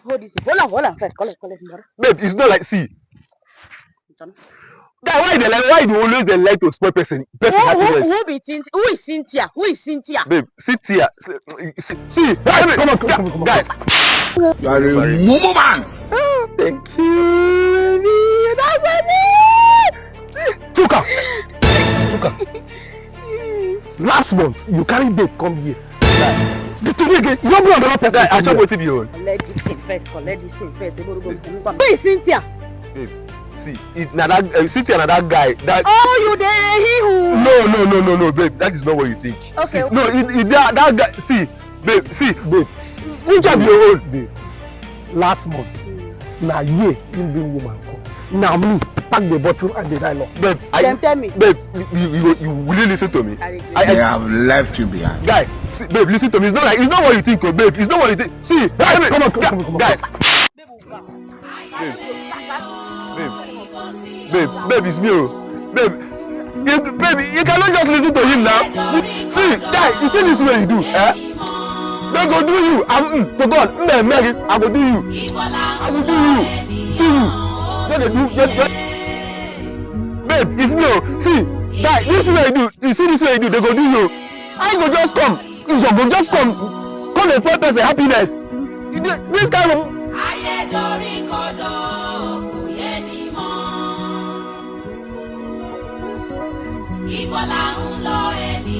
Hold it. Hold on first. Call it. Babe, it's not like, see. Guy, why do you always like to spoil person happiness? Who is Cynthia? Babe, Cynthia. See, come on, guy. You are a mumu man. Oh, thank you. Chuka. Last month, you carried babe come here. Today again, you don't be another person. I just waiting you. Collect this thing first. Who is Cynthia? Babe, see, Cynthia and that guy. Oh, you there? He who? No, babe. That is not what you think. Okay. See, no, that guy. See, babe. Which of your own, babe? Last month, now you being woman. Now me pack the bottle and the dialogue. Babe, tell me. Babe, you will listen to me? I have left you behind. Guy, see, babe, listen to me. It's not what you think, babe. It's not what you think. See, come on. Guy. Babe, it's me. Babe, you cannot just listen to him now. See, guy, you see this way you do, eh? They go do you. To God, Mary, I will do you. See you. Babe, it's me. See, guy, this way you do. You see this way you do. They go do you. I go just come. You go just come. Come and spoil person happiness. This kind of. Ibola ń lọ ẹni